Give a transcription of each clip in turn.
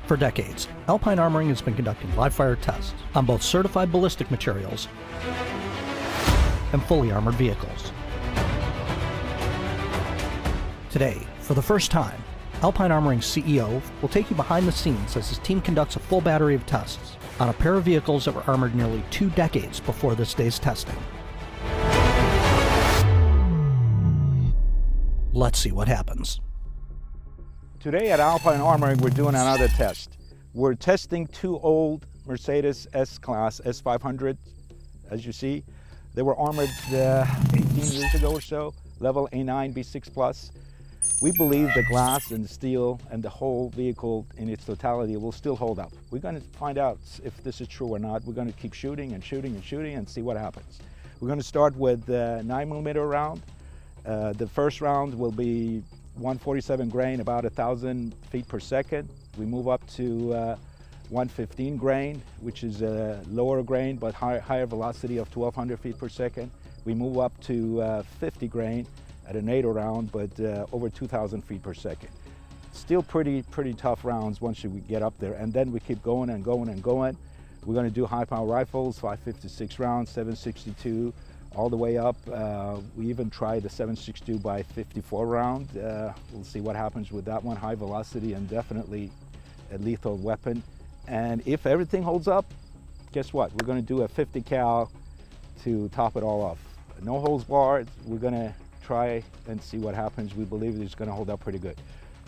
For decades, Alpine Armoring has been conducting live-fire tests on both certified ballistic materials and fully armored vehicles. Today, for the first time, Alpine Armoring's CEO will take you behind the scenes as his team conducts a full battery of tests on a pair of vehicles that were armored nearly 2 decades before this day's testing. Let's see what happens. Today at Alpine Armoring, we're doing another test. We're testing 2 old Mercedes S-Class S500, as you see. They were armored 18 years ago or so, level A9 B6+. We believe the glass and the steel and the whole vehicle in its totality will still hold up. We're going to find out if this is true or not. We're going to keep shooting and shooting and shooting and see what happens. We're going to start with 9mm round. The first round will be 147 grain, about 1,000 feet per second. We move up to 115 grain, which is a lower grain but higher velocity of 1,200 feet per second. We move up to 50 grain at a NATO round, but over 2,000 feet per second. Still pretty tough rounds once you get up there, and then we keep going and going and going. We're going to do high-power rifles, 5.56 rounds, 7.62. all the way up. We even tried the 7.62 by 54 round. We'll see what happens with that one. High velocity and definitely a lethal weapon. And if everything holds up, guess what? We're going to do a 50 cal to top it all off. No holds barred. We're going to try and see what happens. We believe it's going to hold up pretty good.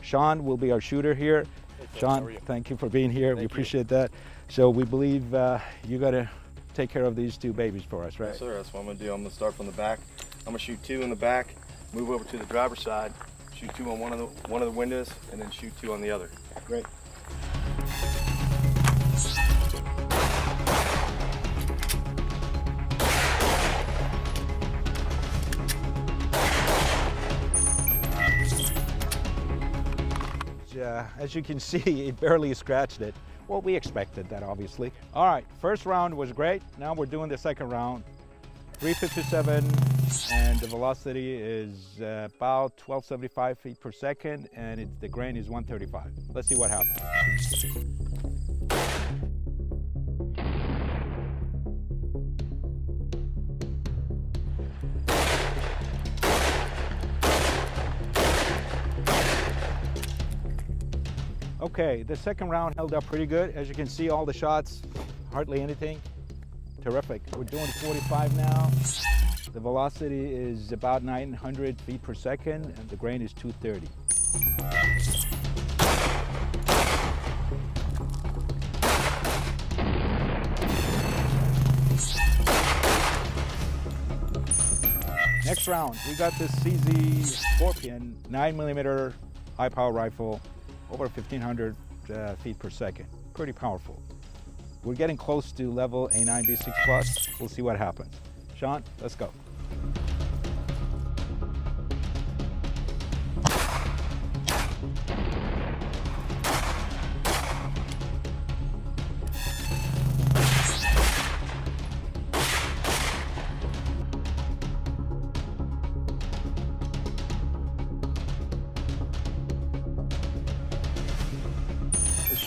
Sean will be our shooter here. Hey, Sean, thank you for being here. We appreciate that. So we believe you got to take care of these 2 babies for us, right? Yes, sir. That's what I'm going to do. I'm going to start from the back. I'm going to shoot 2 in the back, move over to the driver's side, shoot 2 on one of the windows, and then shoot 2 on the other. Great. As you can see, it barely scratched it. Well, we expected that, obviously. All right, first round was great. Now we're doing the second round. 357, and the velocity is about 1,275 feet per second, and the grain is 135. Let's see what happens. Okay, the second round held up pretty good. As you can see, all the shots, hardly anything. Terrific. We're doing 45 now. The velocity is about 900 feet per second, and the grain is 230. Next round, we got this CZ Scorpion 9mm high-power rifle, over 1,500 feet per second. Pretty powerful. We're getting close to level A9 B6+. We'll see what happens. Sean, let's go.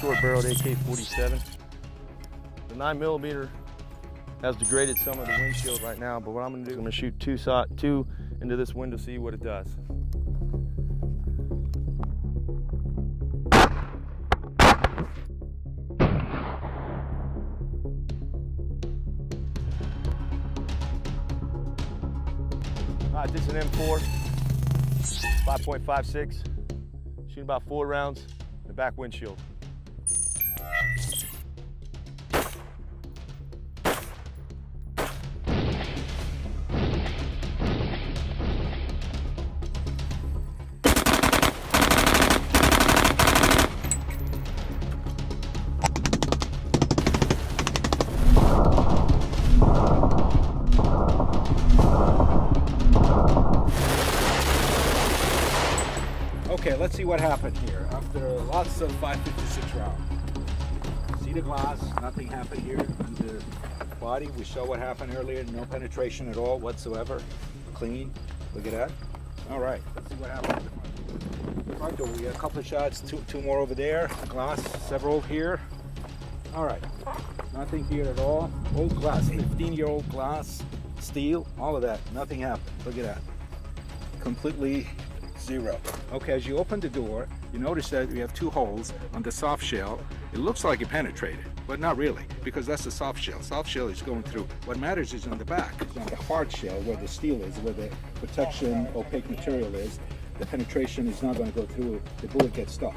Short-barreled AK-47. The 9mm has degraded some of the windshield right now, but what I'm going to do, I'm going to shoot 2 into this window, see what it does. All right, this is an M4, 5.56. Shooting about 4 rounds in the back windshield. Okay, let's see what happened here after lots of 5.56 rounds. See the glass, nothing happened here on the body. We saw what happened earlier, no penetration at all whatsoever. Clean, look at that. All right, let's see what happens. Front door, we got a couple of shots, two more over there, glass, several here. All right, nothing here at all. Old glass, 15-year-old glass, steel, all of that, nothing happened. Look at that, completely zero. Okay, as you open the door, you notice that we have two holes on the soft shell. It looks like it penetrated, but not really, because that's the soft shell. Soft shell is going through. What matters is on the back, it's on the hard shell where the steel is, where the protection opaque material is. The penetration is not going to go through. The bullet gets stuck.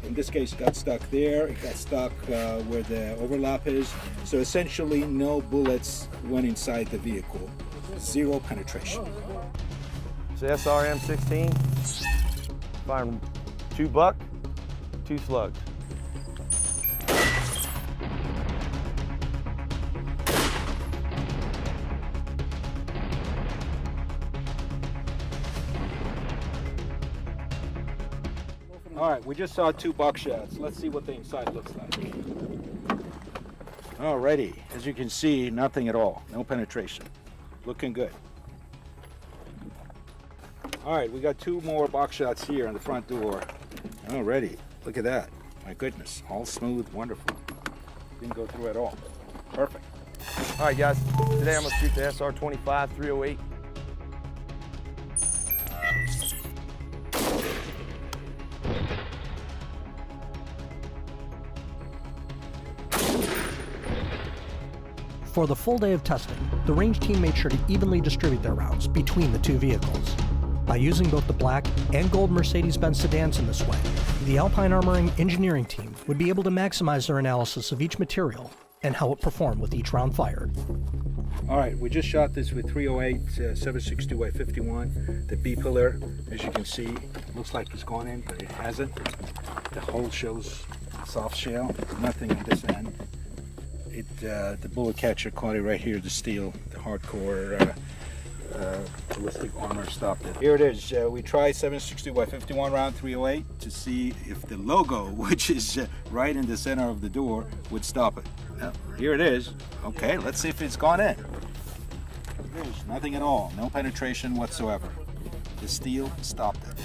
In this case, it got stuck there. It got stuck where the overlap is. So essentially, no bullets went inside the vehicle. Zero penetration. It's the SRM16. Firing 2 buck, 2 slugs. All right, we just saw 2 buckshots. Let's see what the inside looks like. Alrighty, as you can see, nothing at all, no penetration. Looking good. All right, we got 2 more buckshots here on the front door. Already, look at that. My goodness, all smooth, wonderful. Didn't go through at all. Perfect. All right, guys, today I'm gonna shoot the SR25 308. For the full day of testing, the range team made sure to evenly distribute their rounds between the 2 vehicles. By using both the black and gold Mercedes-Benz sedans in this way, the Alpine Armoring engineering team would be able to maximize their analysis of each material and how it performed with each round fired. All right, we just shot this with 308 7.62 by 51. The B pillar, as you can see, looks like it's gone in, but it hasn't. The hole shows soft shell, nothing on this end. The bullet catcher caught it right here, the steel, the hardcore ballistic armor stopped it. Here it is. We tried 7.62 by 51 round 308 to see if the logo, which is right in the center of the door, would stop it. Here it is. Okay, let's see if it's gone in. There's nothing at all, no penetration whatsoever. The steel stopped it.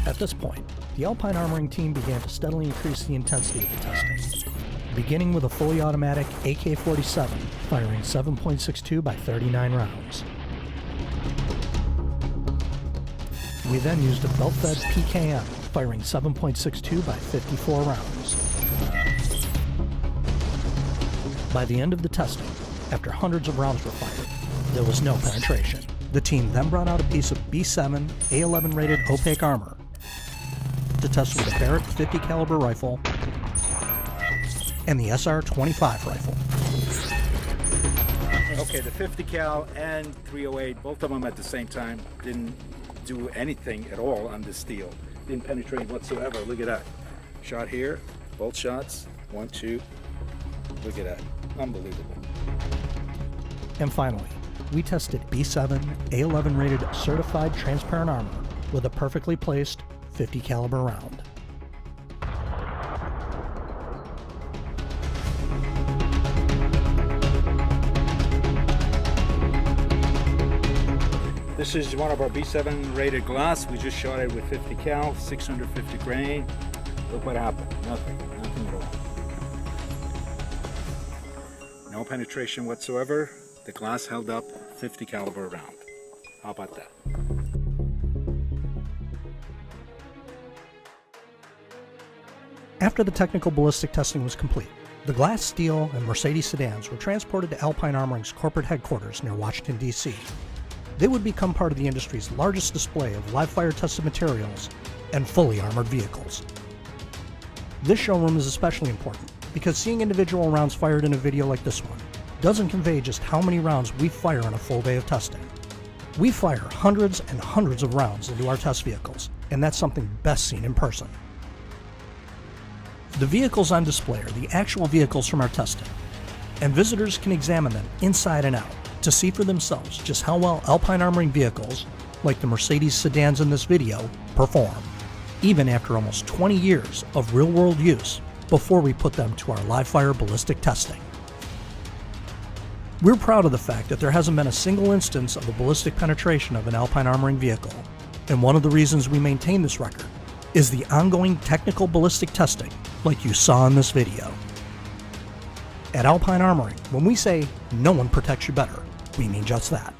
At this point, the Alpine Armoring team began to steadily increase the intensity of the testing, beginning with a fully automatic AK-47 firing 7.62 by 39 rounds. We then used a belt-fed PKM firing 7.62 by 54 rounds. By the end of the testing, after hundreds of rounds were fired, there was no penetration. The team then brought out a piece of B7 A11 rated opaque armor to test with a Barrett 50 caliber rifle and the SR25 rifle. Okay, the 50 cal and 308, both of them at the same time, didn't do anything at all on the steel. Didn't penetrate whatsoever. Look at that. Shot here, both shots, 1, 2. Look at that. Unbelievable. And finally, we tested B7 A11 rated certified transparent armor with a perfectly placed 50 caliber round. This is one of our B7 rated glass. We just shot it with 50 cal, 650 grain. Look what happened. Nothing at all. No penetration whatsoever. The glass held up 50 caliber round. How about that? After the technical ballistic testing was complete, the glass, steel, and Mercedes sedans were transported to Alpine Armoring's corporate headquarters near Washington, D.C. They would become part of the industry's largest display of live-fire tested materials and fully armored vehicles. This showroom is especially important because seeing individual rounds fired in a video like this one doesn't convey just how many rounds we fire on a full day of testing. We fire hundreds and hundreds of rounds into our test vehicles, and that's something best seen in person. The vehicles on display are the actual vehicles from our testing, and visitors can examine them inside and out to see for themselves just how well Alpine Armoring vehicles, like the Mercedes sedans in this video, perform, even after almost 20 years of real-world use before we put them to our live-fire ballistic testing. We're proud of the fact that there hasn't been a single instance of a ballistic penetration of an Alpine Armoring vehicle, And one of the reasons we maintain this record is the ongoing technical ballistic testing like you saw in this video. At Alpine Armoring, when we say no one protects you better, we mean just that.